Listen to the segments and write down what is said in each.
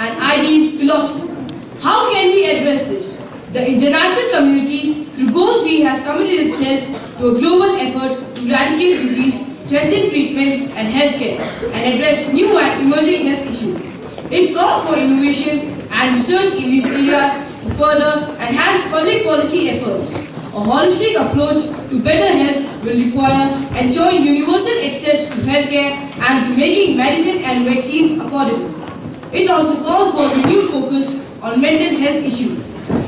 and ideal philosophy. How can we address this? The international community through Goal 3 has committed itself to a global effort to eradicate disease, strengthen treatment and healthcare, and address new and emerging health issues. It calls for innovation and research in these areas to further enhance public policy efforts. A holistic approach to better health will require ensuring universal access to healthcare and to making medicine and vaccines affordable. It also calls for renewed focus on mental health issues.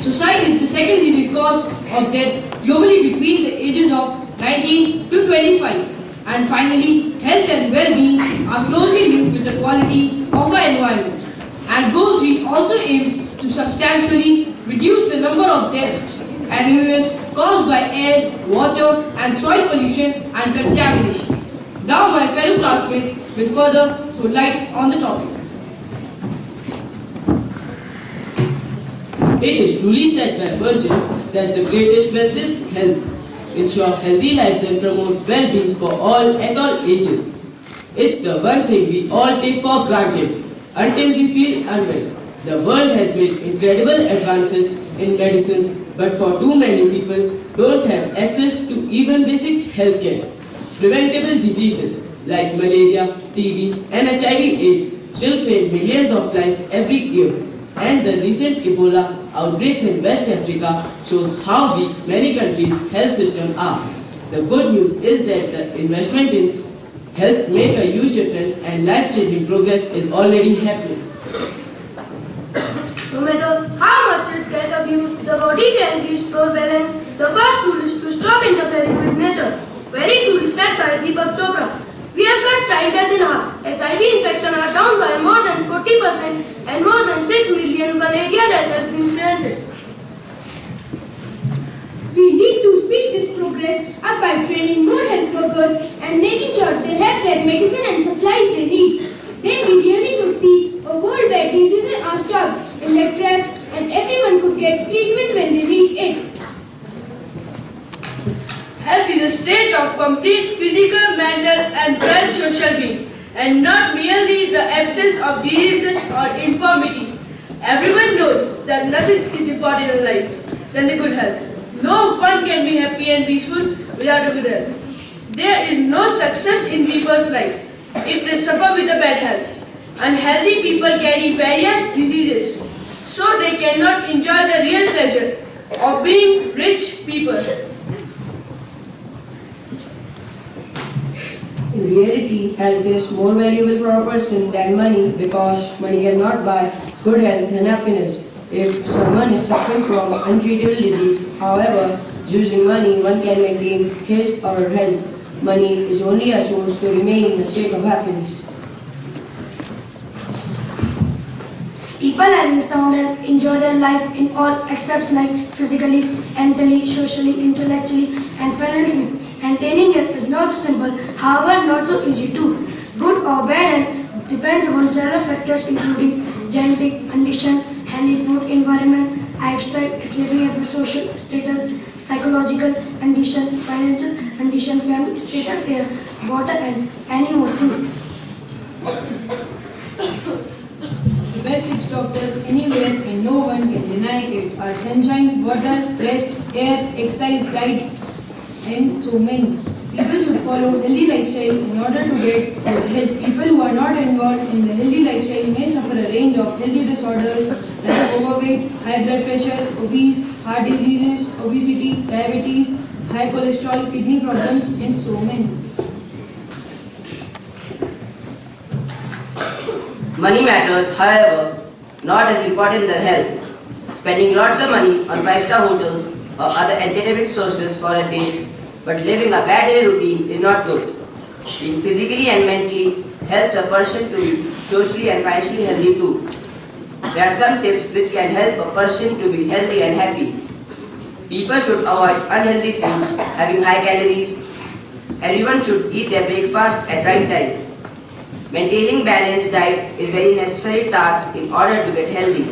Suicide is the second leading cause of death globally between the ages of 19 to 25. And finally, health and well-being are closely linked with the quality of our environment. And Goal 3 also aims to substantially reduce the number of deaths and illness caused by air, water and soil pollution and contamination. Now my fellow classmates will further throw light on the topic. It is truly said by Virgil that the greatest wealth is health. Ensure healthy lives and promote well-being for all at all ages. It's the one thing we all take for granted until we feel unwell. The world has made incredible advances in medicines, but for too many people don't have access to even basic health care. Preventable diseases like malaria, TB and HIV/AIDS still claim millions of lives every year. And the recent Ebola outbreaks in West Africa shows how weak many countries' health systems are. The good news is that the investment in health make a huge difference and life-changing progress is already happening. No matter how much it gets abused, the body can restore balance. The first tool is to stop interfering with nature. Very truly said by Deepak Chopra. We have got child death in half. HIV infections are down by more than 40% and more than 6 million malaria deaths have been prevented. We need to speed this progress up by training more health workers and making sure they have their medicine and supplies they need. Then we really could see a world where diseases are stopped in their tracks and everyone could get treatment when they need it. Health is a state of complete physical, mental and social being, and not merely the absence of diseases or infirmity. Everyone knows that nothing is important in life than the good health. No one can be happy and peaceful without a good health. There is no success in people's life if they suffer with a bad health. Unhealthy people carry various diseases, so they cannot enjoy the real pleasure of being rich people. In reality, health is more valuable for a person than money because money cannot buy good health and happiness. If someone is suffering from untreatable disease, however, using money one can maintain his or her health. Money is only a source to remain in a state of happiness. People having sound health enjoy their life in all aspects like physically, mentally, socially, intellectually and financially. Attaining it is not so simple, however not so easy too. Good or bad health depends on several factors including genetic condition, healthy food environment, lifestyle, sleeping habits, social status, psychological condition, financial condition, family status, air, water and any more things. The best 6 doctors anywhere and no one can deny it are sunshine, water, rest, air, exercise, diet and so many. People should follow healthy lifestyle in order to get good health. People who are not involved in the healthy lifestyle may suffer a range of healthy disorders like overweight, high blood pressure, obese, heart diseases, obesity, diabetes, high cholesterol, kidney problems and so many. Money matters, however, not as important as health. Spending lots of money on 5-star hotels or other entertainment sources for a day, but living a bad daily routine is not good. Being physically and mentally helps a person to be socially and financially healthy too. There are some tips which can help a person to be healthy and happy. People should avoid unhealthy foods having high calories. Everyone should eat their breakfast at right time. Maintaining balanced diet is a very necessary task in order to get healthy.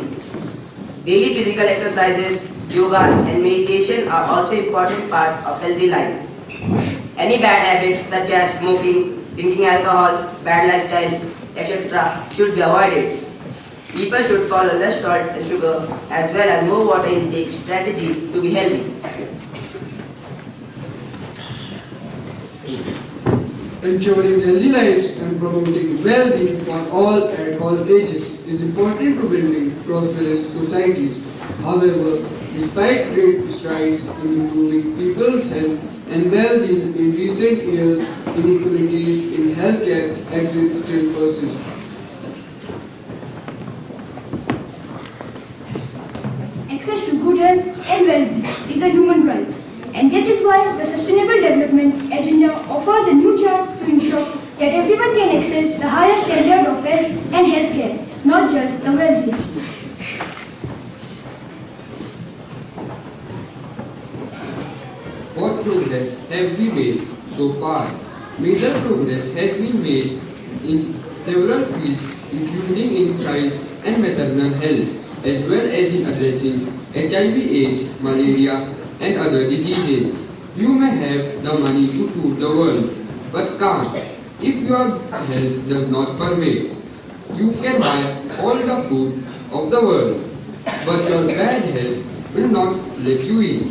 Daily physical exercises, yoga and meditation are also important part of healthy life. Any bad habits such as smoking, drinking alcohol, bad lifestyle, etc. should be avoided. People should follow less salt and sugar as well as more water intake strategy to be healthy. Ensuring healthy lives and promoting well-being for all at all ages is important to building prosperous societies. However, despite great strides in improving people's health and well-being in recent years, inequalities in healthcare access still persist. Access to good health and well-being is a human right, and that is why the Sustainable Development Agenda offers a new chance to ensure that everyone can access the highest standard of health and healthcare, not just the wealthiest. What progress have we made so far? Major progress has been made in several fields, including in child and maternal health, as well as in addressing HIV/AIDS, malaria, and other diseases. You may have the money to tour the world, but can't if your health does not permit. You can buy all the food of the world, but your bad health will not let you eat,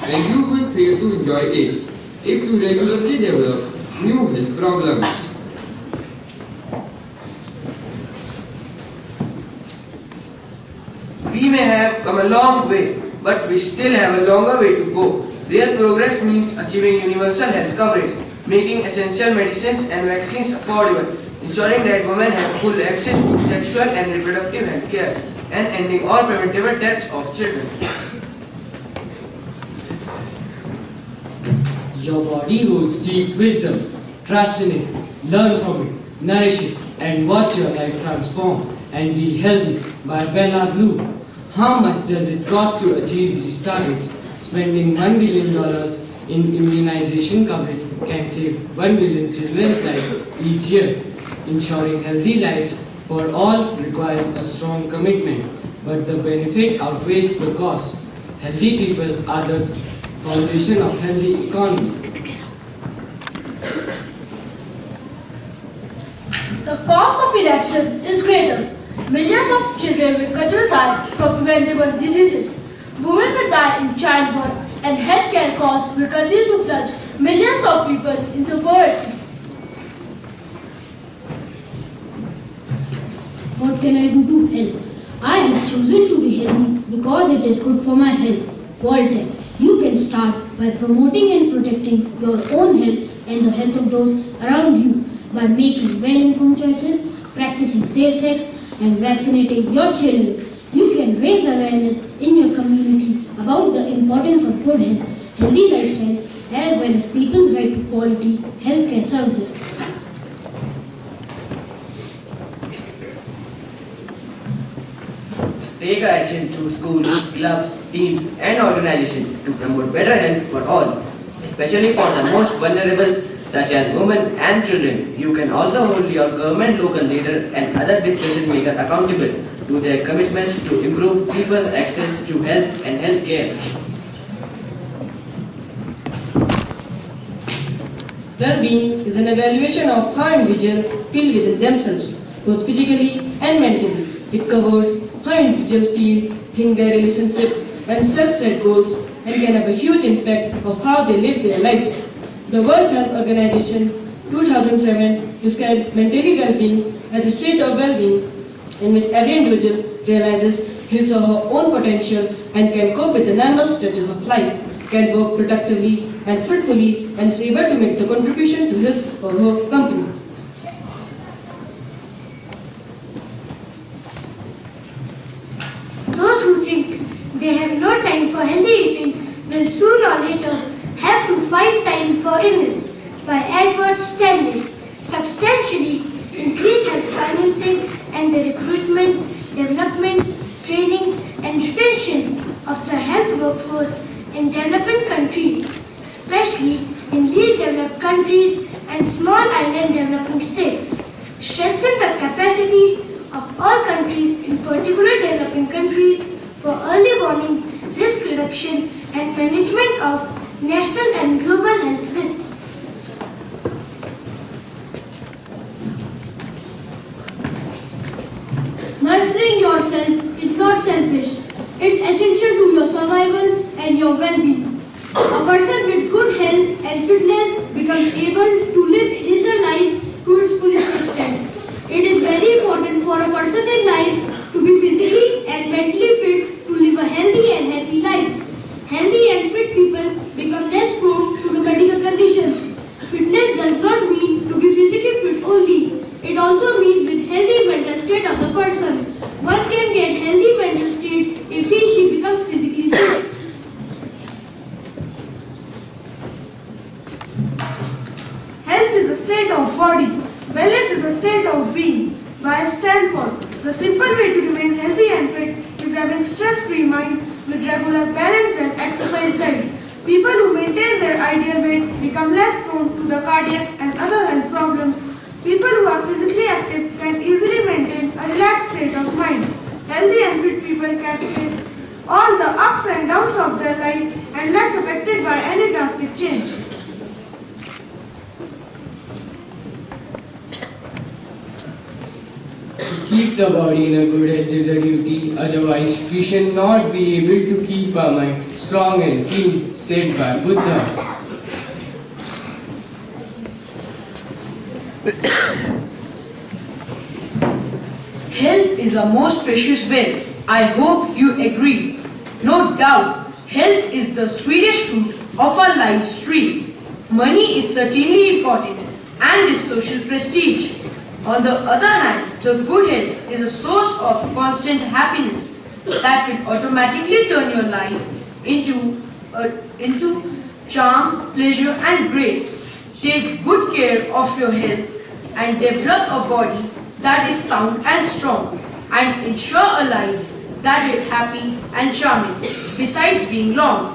and you will fail to enjoy it if you regularly develop new health problems. We may have come a long way, but we still have a longer way to go. Real progress means achieving universal health coverage, making essential medicines and vaccines affordable, ensuring that women have full access to sexual and reproductive health care, and ending all preventable deaths of children. Your body holds deep wisdom. Trust in it, learn from it, nourish it, and watch your life transform and be healthy by Bella Blue. How much does it cost to achieve these targets? Spending $1 billion in immunization coverage can save 1 billion children's lives each year. Ensuring healthy lives for all requires a strong commitment, but the benefit outweighs the cost. Healthy people are the foundation of healthy economy. The cost of inaction is greater. Millions of children will continue to die from preventable diseases. Women will die in childbirth, and healthcare costs will continue to plunge millions of people into poverty. What can I do to help? I have chosen to be healthy because it is good for my health. Walter, you can start by promoting and protecting your own health and the health of those around you by making well-informed choices, practicing safe sex, and vaccinating your children. You can raise awareness in your community about the importance of good health, healthy lifestyles, as well as people's right to quality healthcare services. Take action through schools, clubs, teams, and organizations to promote better health for all, especially for the most vulnerable, such as women and children. You can also hold your government, local leader, and other decision makers accountable to their commitments to improve people's access to health and health care. Well-being is an evaluation of how individuals feel within themselves, both physically and mentally. It covers how individuals feel, think their relationship, and self-set goals, and can have a huge impact of how they live their lives. The World Health Organization 2007 described mentally well-being as a state of well-being in which every individual realizes his or her own potential and can cope with the numerous stretches of life, can work productively and fruitfully, and is able to make the contribution to his or her company. Those who think they have no time for healthy eating will sooner or later have to find time for illness by advert standing, substantially increase health financing and the recruitment, development, training and retention of the health workforce in developing countries, especially in least developed countries and small island developing states. Strengthen the capacity of all countries, in particular developing countries, for early warning, risk reduction and management of national and global health risks. Nurturing your yourself is not selfish. It's essential to your survival and your well-being. A person with good health and fitness becomes able to live his or life to its fullest extent. It is very important for a person in life to be physically and mentally fit to live a healthy and happy life. Healthy and fit people become less prone to the medical conditions. Fitness does not mean to be physically fit only. It also means with healthy mental state of the person. One can get healthy mental state if she becomes physically fit. Health is a state of body. Wellness is a state of being. By Stanford, the simple way to remain healthy and fit is having stress-free mind with regular balance and exercise diet. People who maintain their ideal weight become less prone to the cardiac and other health problems. People who are physically active can easily maintain a relaxed state of mind. Healthy and fit people can face all the ups and downs of their life and less affected by any drastic change. Keep the body in a good health is a duty, otherwise we shall not be able to keep our mind strong and clean, said by Buddha. Health is a most precious wealth. I hope you agree. No doubt, health is the sweetest fruit of our life's tree. Money is certainly important and is social prestige. On the other hand, the good health is a source of constant happiness that will automatically turn your life into charm, pleasure and grace. Take good care of your health and develop a body that is sound and strong, and ensure a life that is happy and charming, besides being long.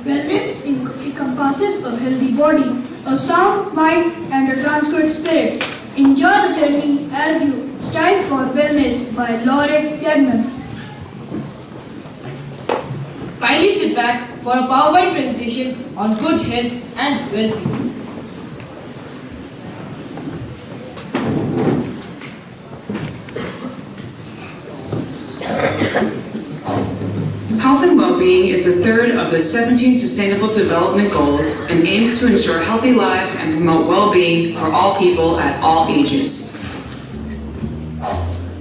Wellness encompasses a healthy body, a sound mind and a transparent spirit. Enjoy the journey as you strive for wellness by Laureate Gagnon. Kindly sit back for a PowerPoint presentation on good health and well-being. Health and well-being is the third of the 17 Sustainable Development Goals and aims to ensure healthy lives and promote well-being for all people at all ages.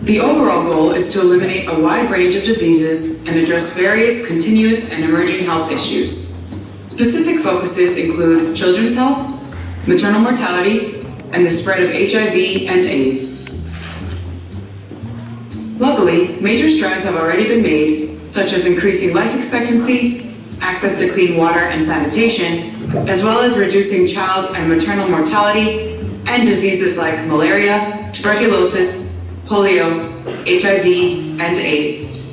The overall goal is to eliminate a wide range of diseases and address various continuous and emerging health issues. Specific focuses include children's health, maternal mortality, and the spread of HIV and AIDS. Luckily, major strides have already been made, such as increasing life expectancy, access to clean water and sanitation, as well as reducing child and maternal mortality and diseases like malaria, tuberculosis, polio, HIV, and AIDS.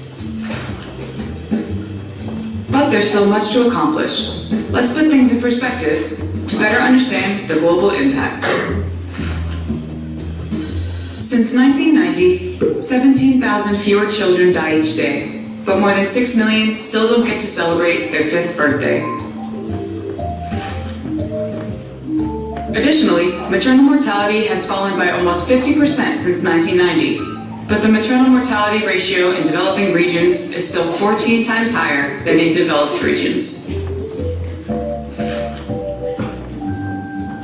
But there's still much to accomplish. Let's put things in perspective to better understand the global impact. Since 1990, 17,000 fewer children die each day, but more than 6 million still don't get to celebrate their 5th birthday. Additionally, maternal mortality has fallen by almost 50% since 1990, but the maternal mortality ratio in developing regions is still 14 times higher than in developed regions.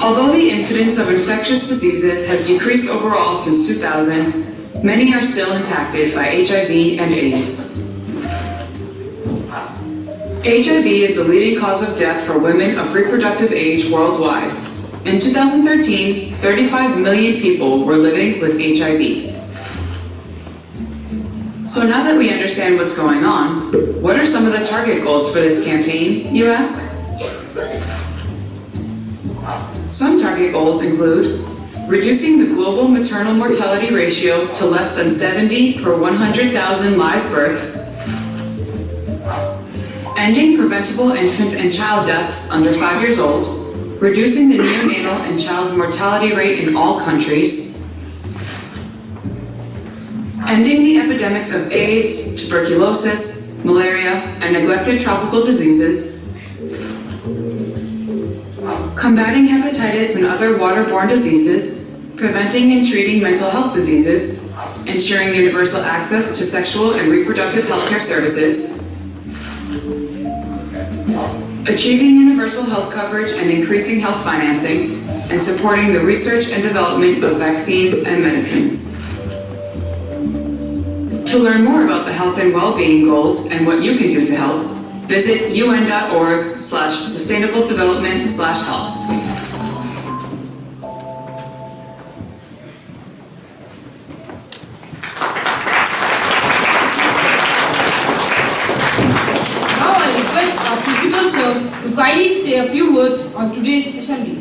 Although the incidence of infectious diseases has decreased overall since 2000, many are still impacted by HIV and AIDS. HIV is the leading cause of death for women of reproductive age worldwide. In 2013, 35 million people were living with HIV. So now that we understand what's going on, what are some of the target goals for this campaign, you ask? Some target goals include reducing the global maternal mortality ratio to less than 70 per 100,000 live births, ending preventable infant and child deaths under 5 years old, reducing the neonatal and child mortality rate in all countries, ending the epidemics of AIDS, tuberculosis, malaria, and neglected tropical diseases, combating hepatitis and other waterborne diseases, preventing and treating mental health diseases, ensuring universal access to sexual and reproductive healthcare services, achieving universal health coverage and increasing health financing, and supporting the research and development of vaccines and medicines. To learn more about the health and well-being goals and what you can do to help, visit un.org/sustainabledevelopment/health. Now I request our principal sir to kindly say a few words on today's assembly.